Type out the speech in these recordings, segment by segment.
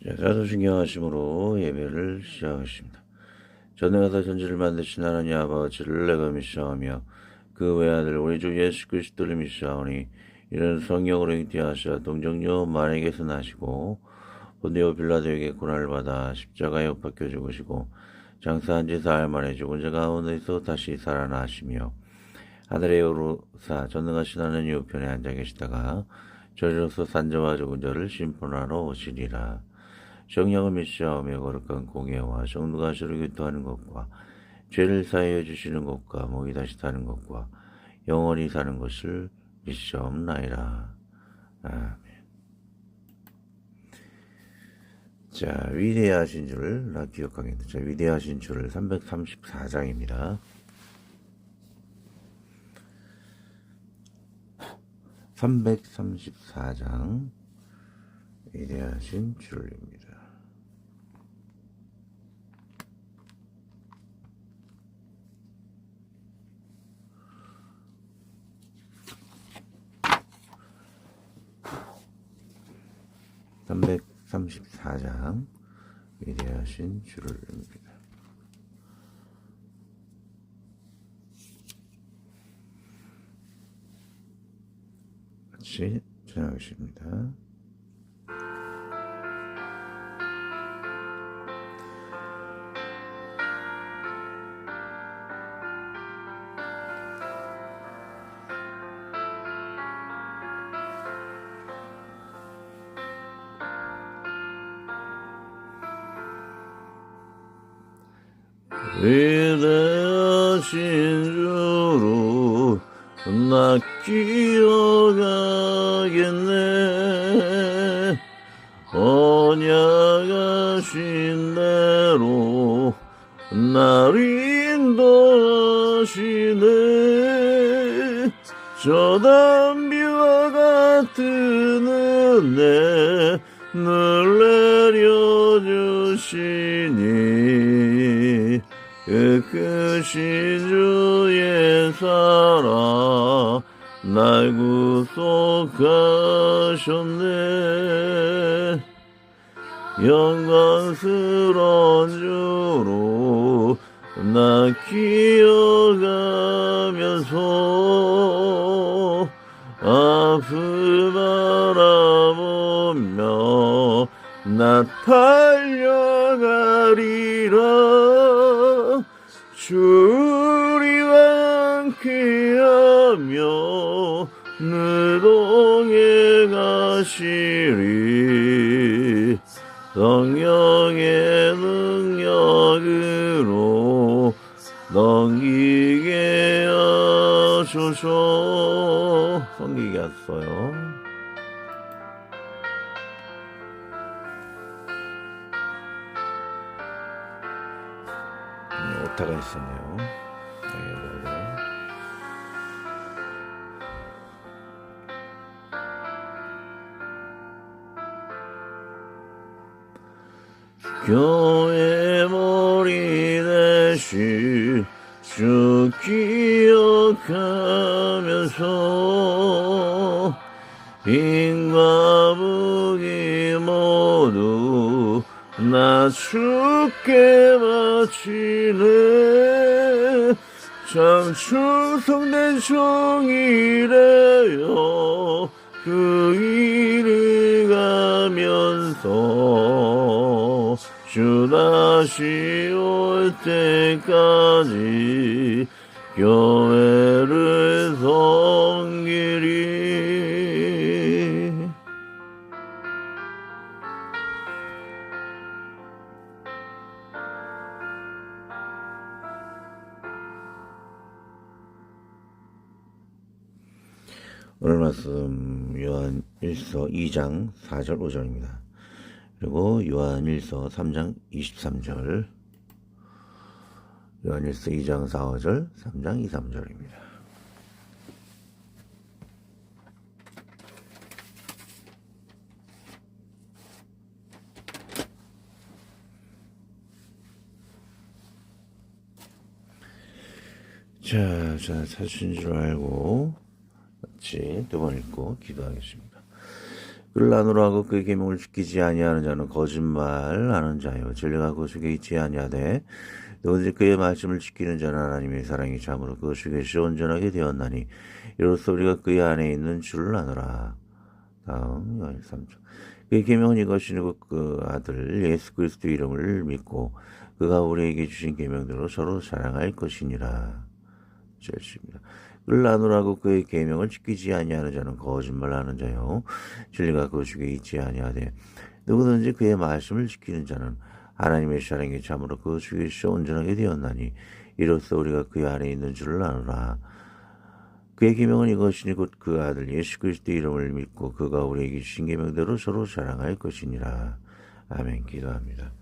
자, 사도신경하심으로 예배를 시작하십니다. 전능하사 전지를 만드신 하나님 아버지를 내가 믿사오며 그 외아들 우리 주 예수 그리스도를 믿사오니 이런 성령으로 잉태하사 동정녀 마리에게서 나시고 본디오 빌라도에게 고난을 받아 십자가에 못 박혀 죽으시고 장사한 지 사흘 만에 죽은 자 가운데서 다시 살아나시며 하늘에 오르사 전능하신 하나님 우편에 앉아 계시다가 저리로서 산자와 죽은 자를 심판하러 오시리라. 성령을 믿사오며 거룩한 공예와 성도가 서로 교통하는 것과 죄를 사하여 주시는 것과 목이 다시 타는 것과 영원히 사는 것을 믿사옵나이다. 아멘. 자, 위대하신 줄을 나 기억하겠다. 자, 위대하신 줄을 334장입니다. 334장 위대하신 줄입니다. (334장) 위대하신 줄입니다. 같이 전하겠습니다. 위대하신 주로 나 기억하겠네. 언약하신 대로 날 인도하시네. 저 담비와 같은 은혜 늘 내려주시니 그 크신 주의 사랑 날 구속하셨네. 영광스러운 주로 나 기억하면서 앞을 바라보며 나 달려가리라. 주리와 함께하며 늘 동행 가시리. 성령의 능력으로 넘기게 하소서. 넘기게 하소요. 오타가 있었네요. 교회 머리 대신 주 기억하면서 빈과 북이 모두 나 주께 바치네. 참 충성된 종이래요. 그 일을 가면서 주 다시 올 때까지 교회를 섬기리. 오늘 말씀 요한 1서 2장 4절 5절입니다. 그리고 요한 1서 3장 23절, 요한 1서 2장 4, 5절, 3장 2, 3절입니다. 자, 찾으신 줄 알고 같이 두 번 읽고 기도하겠습니다. 그를 나누라 하고 그의 계명을 지키지 아니하는 자는 거짓말하는 자요 진리가 그 속에 있지 아니하되 누구든지 그의 말씀을 지키는 자는 하나님의 사랑이 참으로 그 속에서 온전하게 되었나니 이로써 우리가 그의 안에 있는 줄을 아노라. 다음 13절. 그의 계명은 이것이니 그 아들 예수 그리스도 이름을 믿고 그가 우리에게 주신 계명대로 서로 사랑할 것이니라. 절입니다. 그를 나누라고 그의 계명을 지키지 아니하는 자는 거짓말하는 자요 진리가 그 속에 있지 아니하되 누구든지 그의 말씀을 지키는 자는 하나님의 사랑이 참으로 그 속에서 온전하게 되었나니 이로써 우리가 그 안에 있는 줄을 아노라. 그의 계명은 이것이니 곧 그 아들 예수 그리스도 이름을 믿고 그가 우리에게 주신 계명대로 서로 사랑할 것이니라. 아멘. 기도합니다.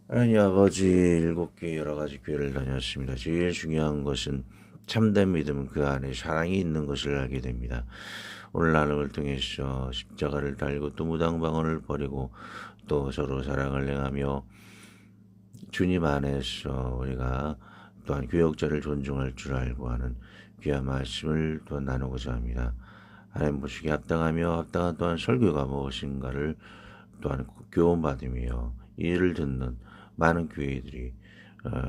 하나님 아버지 7개 여러 가지 교회를 다녔습니다. 제일 중요한 것은 참된 믿음은 그 안에 사랑이 있는 것을 알게 됩니다. 오늘 나눔을 통해서 십자가를 달고 또 무당방언을 버리고 또 서로 사랑을 행하며 주님 안에서 우리가 또한 교역자를 존중할 줄 알고 하는 귀한 말씀을 또 나누고자 합니다. 하나님 보시기에 합당하며 합당한 또한 설교가 무엇인가를 또한 교훈받으며 이를 듣는 많은 교회들이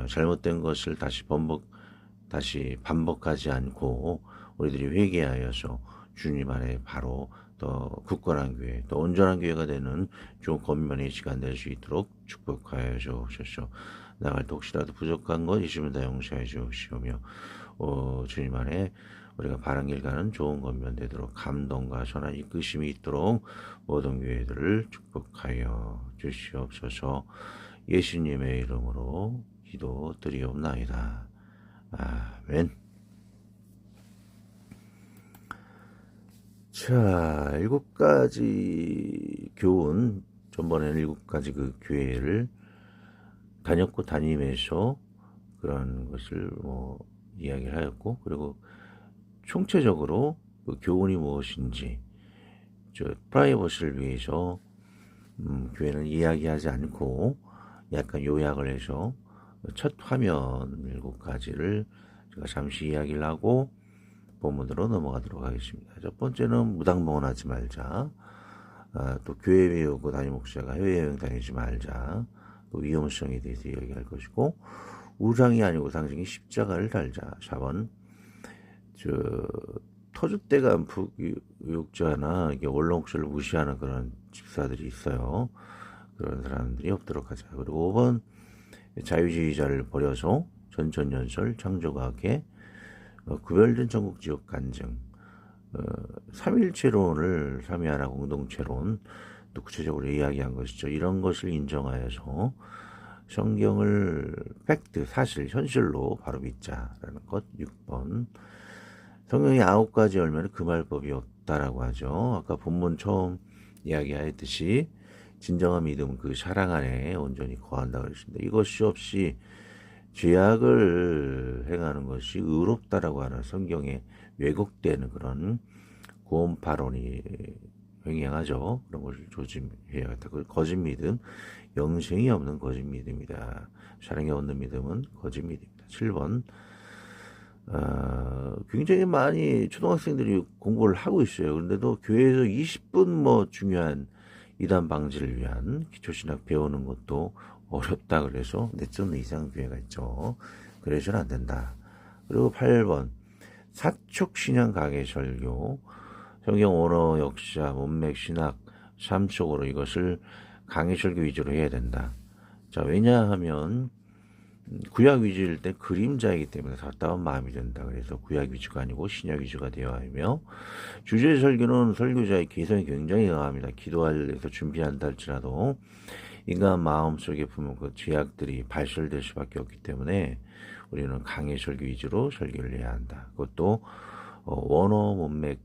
잘못된 것을 다시 반복하지 않고 우리들이 회개하여서 주님 안에 바로 더 굳건한 교회, 또 온전한 교회가 되는 좋은 권면의 시간 될 수 있도록 축복하여 주옵소서. 나갈 때 혹시라도 부족한 것 있으면 다 용서해 주시오며 주님 안에 우리가 바른 길 가는 좋은 권면 되도록 감동과 선한 이끄심이 있도록 모든 교회들을 축복하여 주시옵소서. 예수님의 이름으로 기도드리옵나이다. 아멘. 자, 7가지 교훈, 전번에는 7가지 그 교회를 다녔고 다니면서 그런 것을 이야기를 하였고, 그리고 총체적으로 그 교훈이 무엇인지 프라이버시를 위해서 교회는 이야기하지 않고 약간 요약을 해서 첫 화면 7가지를 제가 잠시 이야기를 하고 본문으로 넘어가도록 하겠습니다. 첫 번째는 무당방언하지 말자. 또 교회 배우고 담임 목사가 해외여행 다니지 말자. 또 위험성에 대해서 이야기할 것이고, 우상이 아니고 당신이 십자가를 달자. 4번 터줏대감 부육자나 언론옥수를 무시하는 그런 집사들이 있어요. 그런 사람들이 없도록 하자. 그리고 5번 자유주의자를 버려서 전천연설 창조과학에 구별된 전국지역 간증, 삼일체론을 삼위하나 공동체론 또 구체적으로 이야기한 것이죠. 이런 것을 인정하여서 성경을 팩트, 사실, 현실로 바로 믿자라는 것. 6번 성경이 9가지 열매는 금할법이 없다라고 하죠. 아까 본문 처음 이야기하였듯이 진정한 믿음은 그 사랑 안에 온전히 거한다고 그랬습니다. 이것이 없이 죄악을 행하는 것이 의롭다라고 하는 성경에 왜곡되는 그런 구원파론이 횡행하죠. 그런 것을 조심해야겠다. 그 거짓 믿음, 영생이 없는 거짓 믿음이다. 사랑이 없는 믿음은 거짓 믿음이다. 7번 굉장히 많이 초등학생들이 공부를 하고 있어요. 그런데도 교회에서 20분 중요한 이단 방지를 위한 기초신학 배우는 것도 어렵다 그래서 내쫓는 이상 교회가 있죠. 그래서는 안 된다. 그리고 8번 사촉신앙 가계 설교, 성경 언어 역사, 문맥 신학 3촉으로 이것을 강의 설교 위주로 해야 된다. 자, 왜냐하면 구약 위주일 때 그림자이기 때문에 답답한 마음이 든다. 그래서 구약 위주가 아니고 신약 위주가 되어야 하며, 주제 설교는 설교자의 개성이 굉장히 강합니다. 기도하려서 준비한다 할지라도 인간 마음속에 품은 그 죄악들이 발설될 수밖에 없기 때문에 우리는 강의 설교 위주로 설교를 해야 한다. 그것도 원어, 문맥,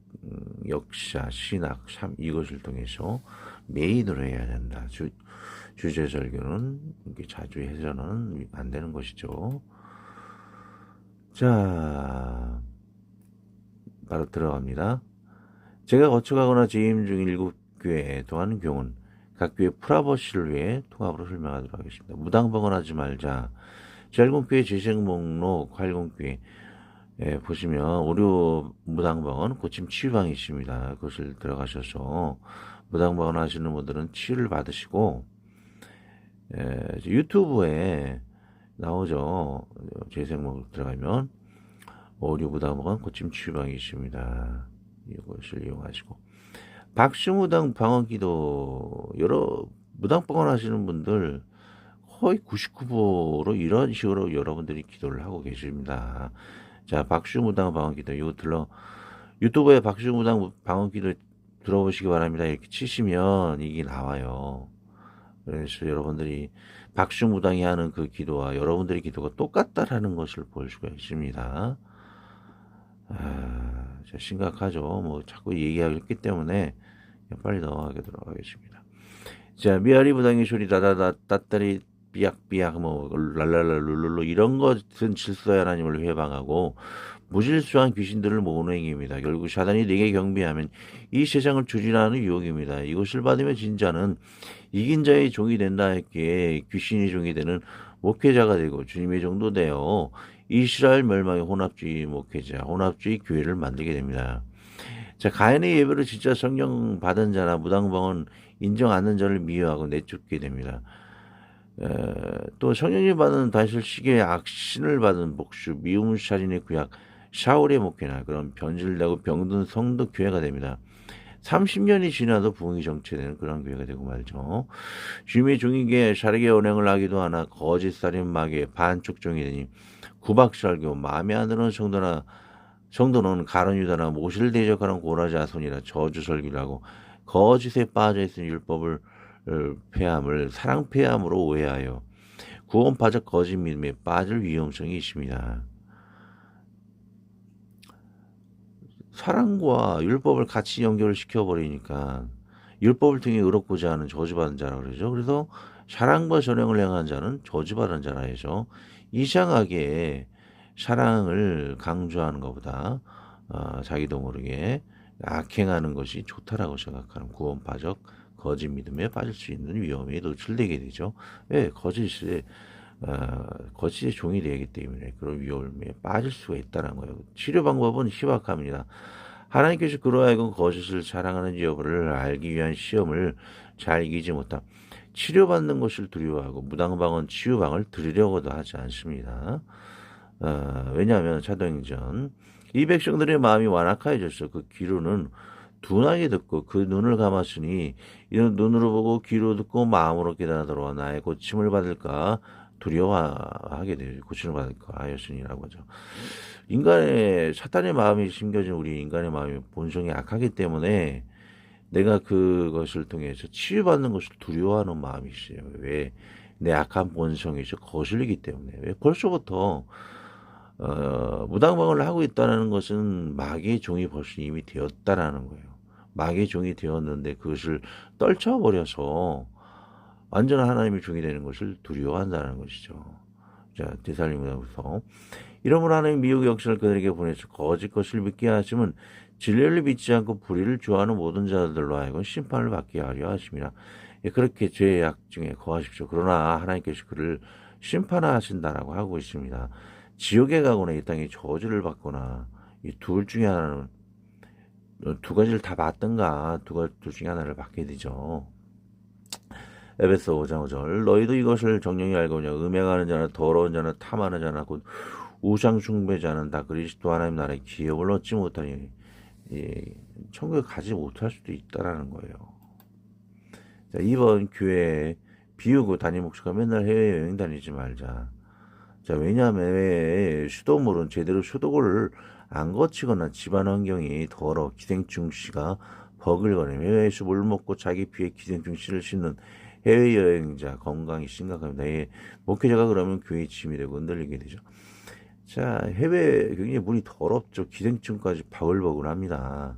역사, 신학, 이것을 통해서 메인으로 해야 된다. 주제 설교는 이렇게 자주 해서는 안 되는 것이죠. 자, 바로 들어갑니다. 제가 거쳐가거나 재임 중 7교회 또한 교훈, 각 교회 프라버시를 위해 통합으로 설명하도록 하겠습니다. 무당방언하지 말자. 제1공교회 재생 목록 8공교회 보시면 오류 무당방언 고침 치유방이 있습니다. 그것을 들어가셔서 무당방언 하시는 분들은 치유를 받으시고, 유튜브에 나오죠. 재생목 들어가면 오류 무당방언 고침 치유방이 있습니다. 이것을 이용하시고, 박수무당 방언기도 여러 무당방언 하시는 분들 거의 99% 이런 식으로 여러분들이 기도를 하고 계십니다. 자, 박수무당 방언기도 이거 유튜브에 박수무당 방언기도 들어보시기 바랍니다. 이렇게 치시면 이게 나와요. 그래서 여러분들이 박수무당이 하는 그 기도와 여러분들의 기도가 똑같다라는 것을 볼 수가 있습니다. 심각하죠. 뭐 자꾸 얘기하기 때문에 빨리 넘어가도록 하겠습니다. 자, 미아리 무당의 소리 다다다 따따리 삐약삐약 뭐 랄랄라 룰룰루 이런 것은 질서의 하나님을 회방하고 무질서한 귀신들을 모으는 행위입니다. 결국 사단이 내게 경배하면 이 세상을 주리라 하는 유혹입니다. 이것을 받으며 진자는 이긴 자의 종이 된다 했기에 귀신의 종이 되는 목회자가 되고 주님의 종도 되어 이스라엘 멸망의 혼합주의 목회자, 혼합주의 교회를 만들게 됩니다. 자, 가인의 예배로 진짜 성령 받은 자나 무당방언 인정 않는 자를 미워하고 내쫓게 됩니다. 또 성령이 받은 다실 시계의 악신을 받은 복수, 미움 살인의 구약, 샤울의 목회나 그런 변질되고 병든 성도 교회가 됩니다. 30년이 지나도 부흥이 정체되는 그런 교회가 되고 말죠. 주님의 종이게 사르게 언행을 하기도 하나 거짓 살인 마귀의 반쪽 종이 되니 구박설교 마음에 안 드는 성도는 가론 유다나 모시를 대적하는 고라 자손이라 저주 설교를 하고 거짓에 빠져 있은 율법을 폐함을 사랑 폐함으로 오해하여 구원파적 거짓 믿음에 빠질 위험성이 있습니다. 사랑과 율법을 같이 연결을 시켜버리니까 율법을 통해 의롭고자 하는 저주받은 자라 그러죠. 그래서 사랑과 전행을 행한 자는 저주받은 자라 해서 이상하게 사랑을 강조하는 것보다 자기도 모르게 악행하는 것이 좋다라고 생각하는 구원파적 거짓 믿음에 빠질 수 있는 위험에 노출되게 되죠. 왜? 거짓의 종이 되기 때문에 그런 위험에 빠질 수가 있다는 거예요. 치료 방법은 희박합니다. 하나님께서 그로 하여금 거짓을 자랑하는 여부를 알기 위한 시험을 잘 이기지 못함. 치료받는 것을 두려워하고 무당방언 치유방을 들으려고도 하지 않습니다. 왜냐하면 사도행전 이 백성들의 마음이 완악하여졌어. 그 귀로는 둔하게 듣고 그 눈을 감았으니 이는 눈으로 보고 귀로 듣고 마음으로 깨달아들어 나의 고침을 받을까 두려워하게 되죠. 고침을 받을까 하였으니라고 하죠. 사탄의 마음이 심겨진 우리 인간의 마음이 본성이 악하기 때문에 내가 그것을 통해서 치유받는 것을 두려워하는 마음이 있어요. 왜? 내 악한 본성이 거슬리기 때문에. 왜? 벌써부터 무당방언을 하고 있다는 것은 마귀의 종이 벌써 이미 되었다라는 거예요. 마귀의 종이 되었는데 그것을 떨쳐버려서 완전 하나님의 종이 되는 것을 두려워한다는 것이죠. 자, 데살로니가서 이러므로 하나님 미혹의 역사를 그들에게 보내서 거짓 것을 믿게 하시면 진리를 믿지 않고 불의를 좋아하는 모든 자들로 하여금 심판을 받게 하려 하심이라. 그렇게 죄의 약중에 거하십시오. 그러나 하나님께서 그를 심판하신다라고 하고 있습니다. 지옥에 가거나 이 땅에 저주를 받거나 이 둘 중에 하나는 두 가지를 다 받든가 둘 중에 하나를 받게 되죠. 에베소 5장 5절 너희도 이것을 정령히 알고 오냐 음행하는 자나 더러운 자나 탐하는 자나 곧 우상 숭배자는 다 그리스도 하나님 나라의 기업을 얻지 못하니 천국에 가지 못할 수도 있다라는 거예요. 자, 이번 교회에 비우고 담임 목사가 맨날 해외여행 다니지 말자. 자, 왜냐하면 수돗물은 제대로 소독을 안 거치거나 집안 환경이 더러 기생충 씨가 버글거리며 해외에서 물 먹고 자기 피에 기생충 씨를 씻는 해외여행자 건강이 심각합니다. 목회자가 그러면 교회 짐이 되고 흔들리게 되죠. 자, 해외 굉장히 물이 더럽죠. 기생충까지 바글바글합니다.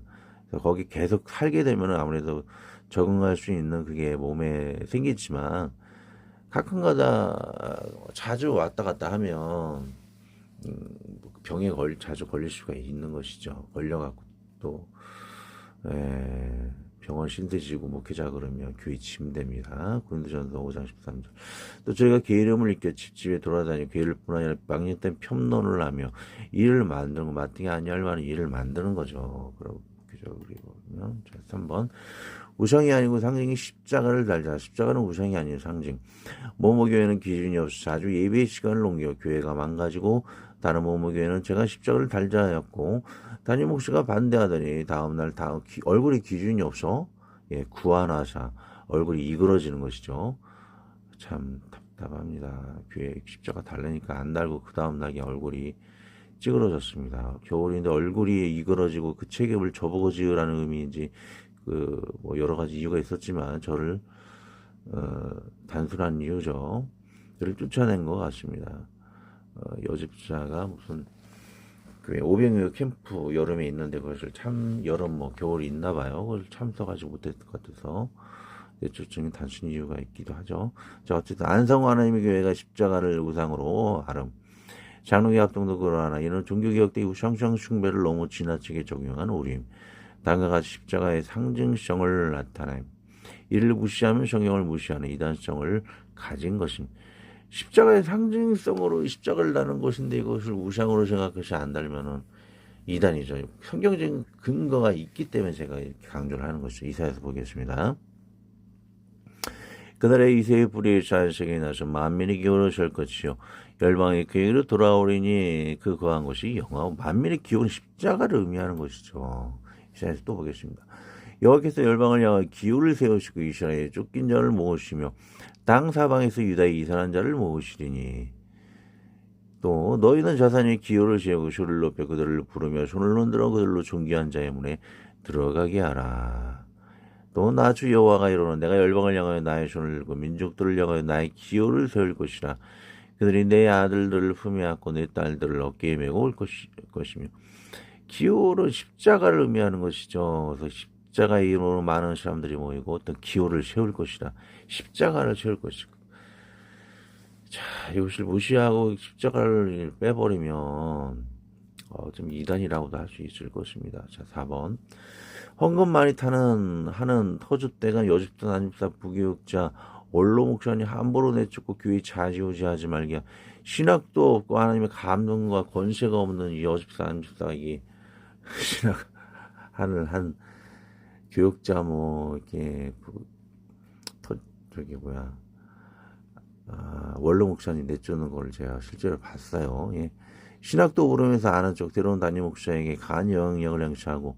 거기 계속 살게 되면 아무래도 적응할 수 있는 그게 몸에 생기지만 가끔가다 자주 왔다 갔다 하면 병에 자주 걸릴 수가 있는 것이죠. 걸려갖고 또 병원 신세지고 목회자 그러면 교회 침대입니다. 고린도전서 5장 13절. 또 저희가 게으름을 익혀 집집에 돌아다니고 게으를 뿐 아니라 망령된 편론을 하며 일을 만드는 거 마땅히 아니할 만한 일을 만드는 거죠. 그리고 3번 우상이 아니고 상징이 십자가를 달자. 십자가는 우상이 아닌 상징. 모모교회는 기준이 없어 자주 예배의 시간을 옮겨 교회가 망가지고 다른 모모교회는 제가 십자가를 달자 하였고 담임 목사가 반대하더니 다음날 얼굴에 기준이 없어 구하나사 얼굴이 이그러지는 것이죠. 참 답답합니다. 교회 십자가 달라니까 안 달고 그 다음날 얼굴이 찌그러졌습니다. 겨울인데 얼굴이 이그러지고 그 책임을 저보고 지으라는 의미인지 뭐 여러 가지 이유가 있었지만 저를 단순한 이유죠. 저를 쫓아낸 것 같습니다. 여집사가 무슨 500명 캠프 여름에 있는데 그것을 여름 겨울이 있나 봐요. 그걸 참석하지 못했을 것 같아서 내쫓음이 단순히 이유가 있기도 하죠. 자, 어쨌든 안성호 하나님의 교회가 십자가를 우상으로 아름. 장로교 합동도 그러하나 이는 종교개혁 때 우상숭 숭배를 너무 지나치게 적용한 오림. 다음과 같이 십자가의 상징성을 나타냄. 이를 무시하면 성경을 무시하는 이단성을 가진 것입니다. 십자가의 상징성으로 십자가를 다는 것인데 이것을 우상으로 생각해서 안 달면은 이단이죠. 성경적인 근거가 있기 때문에 제가 이렇게 강조를 하는 것이죠. 이사야서 보겠습니다. 그날에 이새의 불이 자식이 나서 만민이 기울어질 것이요 열방의 그에게로 돌아오리니 그 거한 것이 영화고 만민의 기울은 십자가를 의미하는 것이죠. 이사야서 또 보겠습니다. 여호와께서 열방을 향하여 기울을 세우시고 이스라엘에 쫓긴 자를 모으시며 땅 사방에서 유다에 이산한 자를 모으시리니 또 너희는 자산의 기울을 세우고 소리를 높여 그들을 부르며 손을 흔들어 그들로 존귀한 자의 문에 들어가게 하라. 또 나 주 여호와가 이르노니 내가 열방을 향하여 나의 손을 들고 민족들을 향하여 나의 기울을 세울 것이라. 그들이 내 아들들을 품에 안고 내 딸들을 어깨에 메고 올 것이며 기울은 십자가를 의미하는 것이죠. 그래서 십자가의 이름으로 많은 사람들이 모이고 어떤 기호를 세울 것이다. 십자가를 세울 것이다. 자, 이것을 무시하고 십자가를 빼버리면 좀 이단이라고도 할 수 있을 것입니다. 자, 4번. 헌금 많이 하는 터줏대가 여집사 남집사 부교육자 원로 목사님 함부로 내쫓고 교회 좌지우지하지 말게. 신학도 없고 하나님의 감동과 권세가 없는 이 여집사 남집사 이게 신학하는 한 교육자 이렇게 원로 목사님 내쫓는 걸 제가 실제로 봤어요. 예. 신학도 모르면서 아는 척 때로는 담임 목사에게 강한 영향력을 행사하고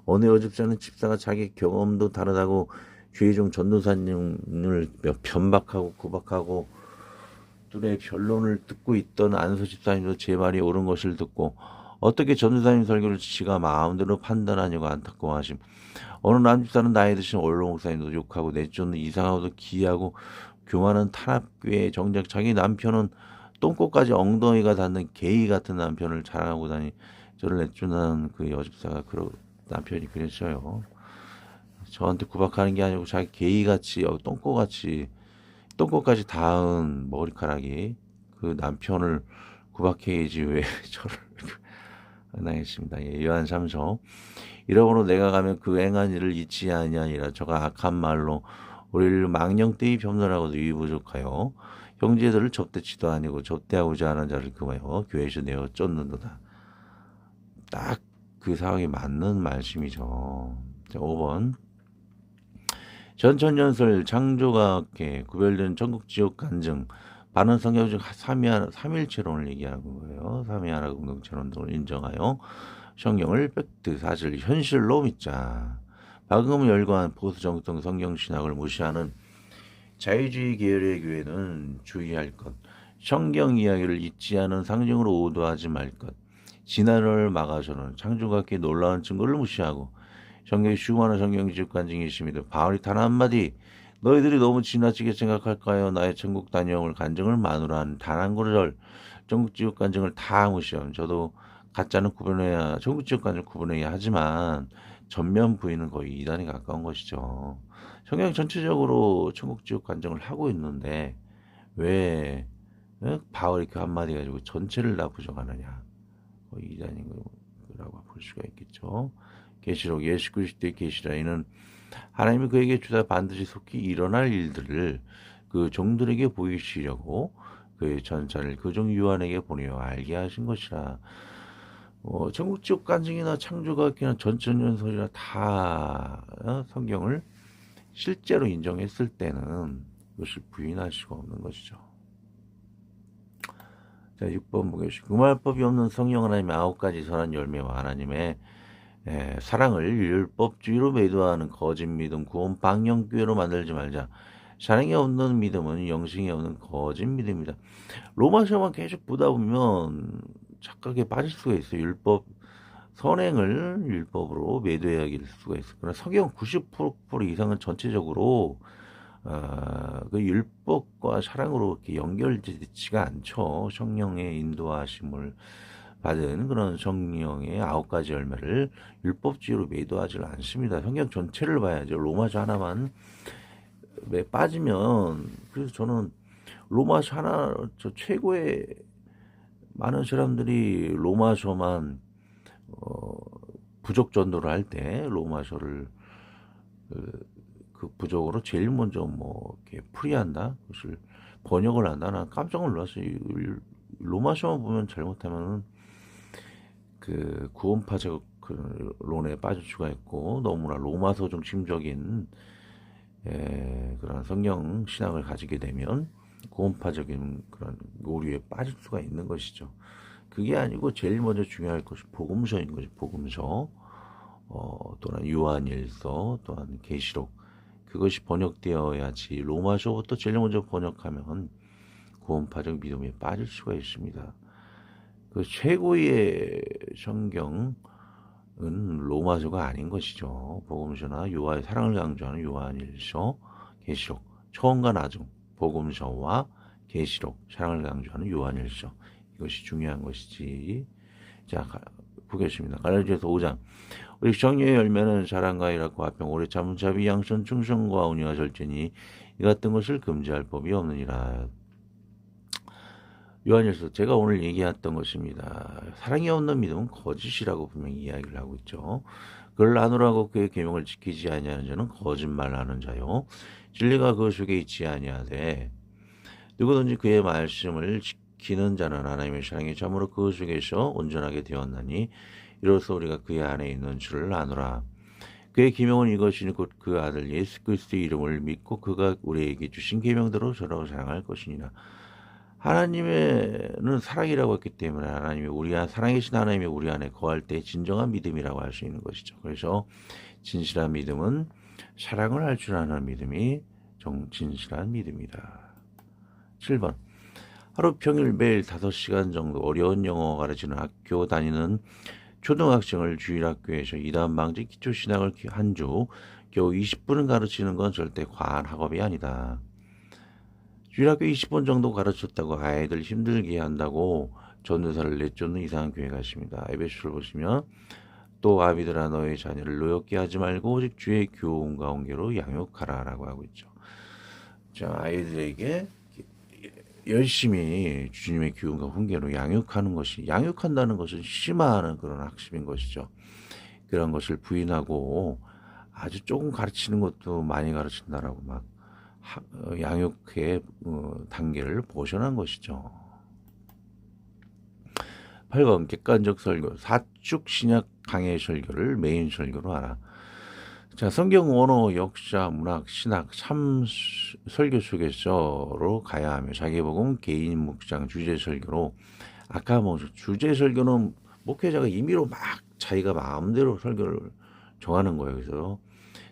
어느 여집사는 집사가 자기 경험도 다르다고 교회 중 전도사님을 변박하고 구박하고 둘의 변론을 듣고 있던 안소 집사님도 제 말이 옳은 것을 듣고 어떻게 전도사님 설교를 지가 마음대로 판단하냐고 안타까워하심. 어느 남집사는 나이 드신 원로 목사님도 욕하고 내쫓는 이상하고도 기이하고 교만한 탄압교회 정작 자기 남편은 똥꼬까지 엉덩이가 닿는 게이 같은 남편을 자랑하고 다니 저를 내쫓는 그 여집사가 남편이 그랬어요. 저한테 구박하는 게 아니고 자기 게이같이 똥꼬까지 닿은 머리카락이 그 남편을 구박해야지 왜 저를 나겠습니다. 예, 요한 3서 이러므로 내가 가면 그 행한 일을 잊지 아니하니라. 저가 악한 말로 우리를 망령되이 변론하고도 유부족하여 형제들을 접대치도 아니고 접대하고자 하는 자를 금하여 교회에서 내어 쫓는도다. 딱 그 상황에 맞는 말씀이죠. 자, 5번. 전천년설 창조가 구별된 천국지옥 간증 반은 성경적 삼일체론을 얘기하는 거예요. 삼위하나 공동체론 등을 인정하여 성경을 팩트 사실 현실로 믿자. 박음을 열거한 보수정통 성경신학을 무시하는 자유주의 계열의 교회는 주의할 것. 성경 이야기를 잊지 않은 상징으로 오도하지 말 것. 진화를 막아서는 창조각의 놀라운 증거를 무시하고 성경의 수많은 성경지적 간증이 있습니다. 바울이 단 한마디 너희들이 너무 지나치게 생각할까요? 나의 천국 다녀올 간증을 마누라 단 한 구절 천국지옥 간증을 다 무시하면 저도 가짜는 구분해야 천국지옥 간증 구분해야 하지만 전면 부인은 거의 이단에 가까운 것이죠. 성경 전체적으로 천국지옥 간증을 하고 있는데 왜 바울이 그 한마디 가지고 전체를 다 부정하느냐. 거의 이단인 거라고 볼 수가 있겠죠. 계시록 예수 그리스도의 계시라 이는 하나님이 그에게 주다 반드시 속히 일어날 일들을 그 종들에게 보이시려고 그의 전차를 그 종 요한에게 보내어 알게 하신 것이라. 전국지옥 간증이나 창조과학이나 전천연설이나 다 성경을 실제로 인정했을 때는 그것을 부인할 수가 없는 것이죠. 자, 6번 보겠습니다. 금할법이 없는 성령 하나님의 9가지 선한 열매와 하나님의 사랑을 율법주의로 매도하는 거짓 믿음, 구원 방영교회로 만들지 말자. 사랑이 없는 믿음은 영생이 없는 거짓 믿음이다. 로마서만 계속 보다 보면 착각에 빠질 수가 있어요. 율법 선행을 율법으로 매도해야 될 수가 있어요. 그러나 성경 90% 이상은 전체적으로 그 율법과 사랑으로 이렇게 연결되지가 않죠. 성령의 인도하심을 받은 그런 성령의 9가지 열매를 율법주의로 매도하지 않습니다. 성경 전체를 봐야죠. 로마서 하나만 빠지면, 그래서 저는 로마서 하나, 저 최고의 많은 사람들이 로마서만 부족 전도를 할 때 로마서를 그 부족으로 제일 먼저 이렇게 풀이한다, 그것을 번역을 한다. 난 깜짝 놀랐어요. 로마서만 보면 잘못하면 그 구원파적 그 론에 빠질 수가 있고, 너무나 로마서 중심적인 그런 성경 신학을 가지게 되면 구원파적인 그런 오류에 빠질 수가 있는 것이죠. 그게 아니고 제일 먼저 중요할 것이 복음서인 거죠. 복음서, 또는 요한일서, 또한 계시록, 그것이 번역되어야지. 로마서부터 제일 먼저 번역하면 구원파적 믿음에 빠질 수가 있습니다. 그 최고의 성경은 로마서가 아닌 것이죠. 복음서나 요한의 사랑을 강조하는 요한일서, 계시록, 처음과 나중, 복음서와 계시록, 사랑을 강조하는 요한일서, 이것이 중요한 것이지. 자, 보겠습니다. 갈라디아서 5장. 우리 정의의 열매는 사랑과 일하고 화평, 오래 참은 자비, 양선, 충성과 온유와 절제니 이 같은 것을 금지할 법이 없느니라. 요한일서, 제가 오늘 얘기했던 것입니다. 사랑이 없는 믿음은 거짓이라고 분명히 이야기를 하고 있죠. 그를 나누라고 그의 계명을 지키지 아니하는 자는 거짓말하는 자요, 진리가 그 속에 있지 아니하되 누구든지 그의 말씀을 지키는 자는 하나님의 사랑이 참으로 그 속에서 온전하게 되었나니 이로써 우리가 그의 안에 있는 줄을 아노라. 그의 계명은 이것이니 곧 그 아들 예수 그리스도의 이름을 믿고 그가 우리에게 주신 계명대로 서로 사랑할 것이니라. 하나님은 사랑이라고 했기 때문에 하나님이 사랑이신 하나님이 우리 안에 거할 때 진정한 믿음이라고 할 수 있는 것이죠. 그래서 진실한 믿음은 사랑을 할 줄 아는 믿음이 진실한 믿음이다. 7번. 하루 평일 매일 5시간 정도 어려운 영어 가르치는 학교 다니는 초등학생을 주일학교에서 이단 방지 기초신학을 한 주 겨우 20분은 가르치는 건 절대 과한 학업이 아니다. 주일학교 20분 정도 가르쳤다고 아이들 힘들게 한다고 전도사를 내쫓는 이상한 교회가 있습니다. 에베소를 보시면 또 아비들아 너의 자녀를 노엽게 하지 말고 오직 주의 교훈과 온계로 양육하라 라고 하고 있죠. 자, 아이들에게 열심히 주님의 교훈과 훈계로 양육하는 것이, 양육한다는 것은 심화하는 그런 학습인 것이죠. 그런 것을 부인하고 아주 조금 가르치는 것도 많이 가르친다라고 막 양육의 단계를 벗어난 것이죠. 8번. 객관적 설교. 사축 신약 강해 설교를 메인 설교로 하라. 자, 성경 원어, 역사, 문학, 신학, 참 설교 속에서로 가야 하며 자기복음, 개인 묵상, 주제 설교로 주제 설교는 목회자가 임의로 막 자기가 마음대로 설교를 정하는 거예요. 그래서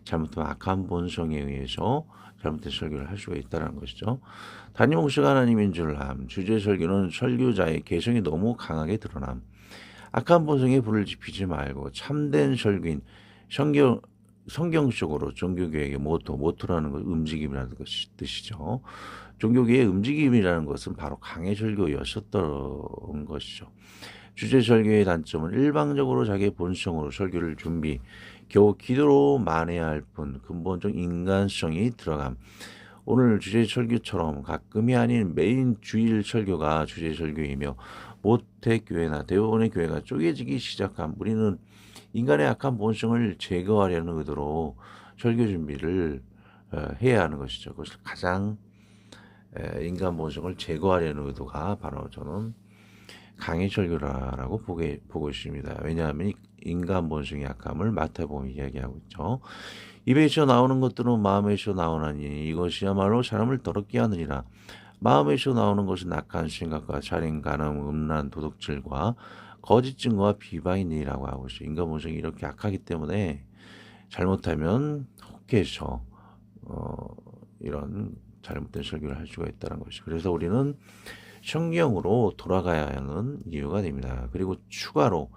잘못하면 악한 본성에 의해서 잘못된 설교를 할 수가 있다는 것이죠. 담임 목사가 하나님인 줄 함. 주제 설교는 설교자의 개성이 너무 강하게 드러남. 악한 본성에 불을 지피지 말고 참된 설교인 성경적으로 종교개혁의 모토라는 것, 움직임이라는 뜻이죠. 종교개혁의 움직임이라는 것은 바로 강해 설교였었던 것이죠. 주제 설교의 단점은 일방적으로 자기의 본성으로 설교를 겨우 기도로 만회해야 할 뿐 근본적 인간성이 들어감. 오늘 주제 설교처럼 가끔이 아닌 메인 주일 설교가 주제 설교이며 모태교회나 대부분의 교회가 쪼개지기 시작함. 우리는 인간의 악한 본성을 제거하려는 의도로 설교 준비를 해야 하는 것이죠. 그것을 가장 인간 본성을 제거하려는 의도가 바로 저는 강의 설교라고 보고 있습니다. 왜냐하면 인간 본성의 약함을 마태복음이 이야기하고 있죠. 입에서 나오는 것들은 마음에서 나오나니 이것이야말로 사람을 더럽게 하느니라. 마음에서 나오는 것은 악한 생각과 살인, 간음, 음란, 도둑질과 거짓 증거와 비방이니라고 하고 있어요. 인간 본성이 이렇게 악하기 때문에 잘못하면 혹해서 이런 잘못된 설교를 할 수가 있다는 것이죠. 그래서 우리는 성경으로 돌아가야 하는 이유가 됩니다. 그리고 추가로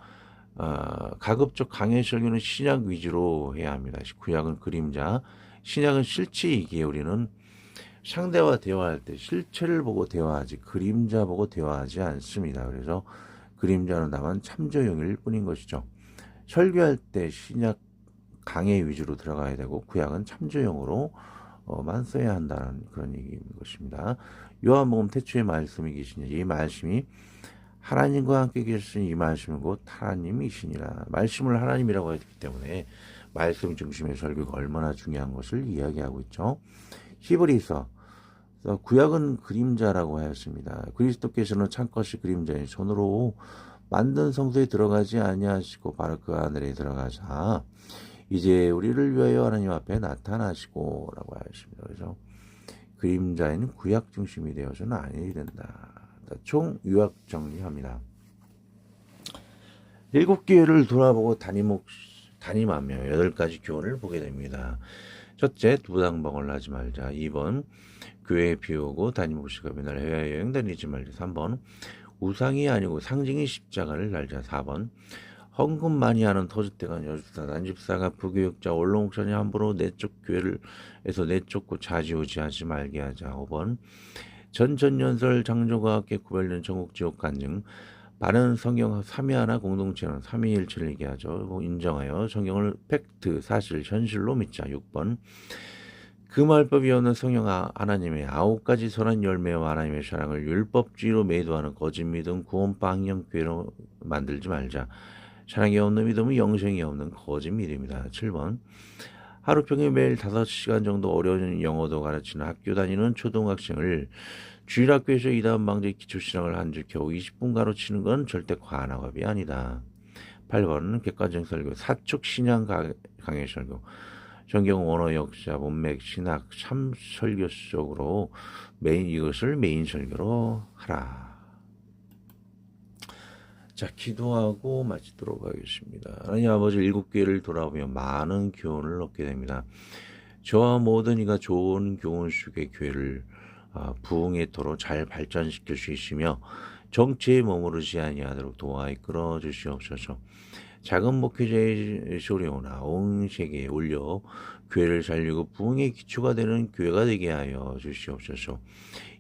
가급적 강의 설교는 신약 위주로 해야 합니다. 구약은 그림자, 신약은 실체이기에 우리는 상대와 대화할 때 실체를 보고 대화하지 그림자 보고 대화하지 않습니다. 그래서 그림자는 다만 참조용일 뿐인 것이죠. 설교할 때 신약 강의 위주로 들어가야 되고 구약은 참조용으로만 써야 한다는 그런 얘기인 것입니다. 요한복음 태초에 말씀이 계시니 이 말씀이 하나님과 함께 계셨으니 이 말씀은 곧 하나님이시니라. 말씀을 하나님이라고 했기 때문에 말씀 중심의 설교가 얼마나 중요한 것을 이야기하고 있죠. 히브리서 구약은 그림자라고 하였습니다. 그리스도께서는 참것이 그림자인 손으로 만든 성소에 들어가지 아니하시고 바로 그 하늘에 들어가사 이제 우리를 위하여 하나님 앞에 나타나시고 라고 하였습니다. 그래서 그림자에는 구약 중심이 되어서는 아니어야 된다. 총 요약 정리합니다. 7개를 돌아보고 담임하며 8가지 교훈을 보게 됩니다. 첫째, 부당방언을 하지 말자. 2번, 교회 비우고 담임목시가 맨날 해외여행 다니지 말자. 3번, 우상이 아니고 상징이 십자가를 달자. 4번, 헌금 많이 하는 터줏대감 여집사, 난집사가 부교육자, 원로목사님 함부로 내쪽 교회에서 내쫓고 좌지우지하지 말게 하자. 5번, 전전연설 창조과 함께 구별된 전국지옥 간증, 바른 성경 삼위하나 공동체는 삼위일체를 얘기하죠. 인정하여 성경을 팩트, 사실, 현실로 믿자. 6번, 그 말법이 없는 성령 하나님의 9가지 선한 열매와 하나님의 사랑을 율법주의로 매도하는 거짓 믿음, 구원파 학령교회로 만들지 말자. 사랑이 없는 믿음은 영생이 없는 거짓 믿음이다. 7번, 하루 평일 매일 5시간 정도 어려운 영어도 가르치는 학교 다니는 초등학생을 주일학교에서 이다음 방제 기초신앙을 한 주 겨우 20분 가르치는 건 절대 관학업이 아니다. 8번, 객관적 설교, 사축 신앙 강의 설교, 성경 원어 역사, 문맥, 신학, 참 설교 속으로 이것을 메인 설교로 하라. 자, 기도하고 마치도록 하겠습니다. 하나님 아버지 7개를 돌아보며 많은 교훈을 얻게 됩니다. 저와 모든 이가 좋은 교훈 속의 교회를 부흥의 터로 잘 발전시킬 수 있으며 정체에 머무르지 아니하도록 도와 이끌어 주시옵소서. 작은 목회자의 소리오나 온 세계에 올려 교회를 살리고 부흥의 기초가 되는 교회가 되게 하여 주시옵소서.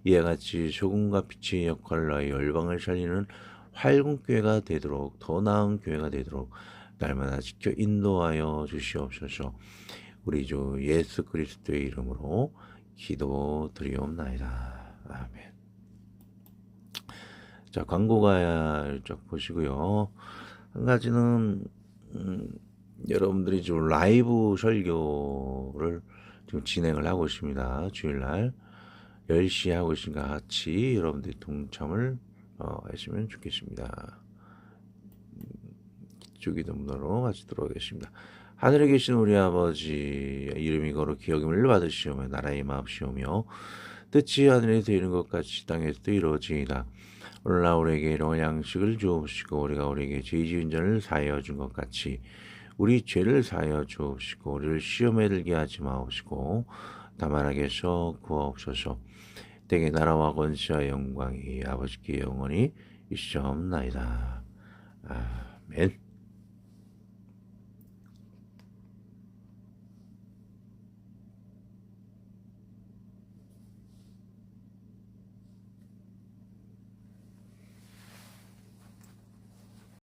이와 같이 소금과 빛의 역할을 하여 열방을 살리는 활군 교회가 되도록, 더 나은 교회가 되도록 날마다 지켜 인도하여 주시옵소서. 우리 주 예수 그리스도의 이름으로 기도드리옵나이다. 아멘. 자, 광고가 쫙 보시고요. 한 가지는 여러분들이 지금 라이브 설교를 지금 진행을 하고 있습니다. 주일날 10시에 하고 있으니까 같이 여러분들이 동참을 하시면 좋겠습니다. 주기도문으로 같이 들어오겠습니다. 하늘에 계신 우리 아버지, 이름이 거룩히 여김을 받으시오며 나라의 마옵시오며 뜻이 하늘에서 이룬 것 같이 땅에서도 이루어지이다. 오늘날 우리에게 일용할 양식을 주옵시고 우리가 우리에게 죄 지은 자를 사하여 준 것 같이 우리 죄를 사하여 주옵시고 우리를 시험에 들게 하지 마옵시고 다만 악에서 구하옵소서. 때에 나라와 권세와 영광이 아버지께 영원히 있사옵나이다. 아멘.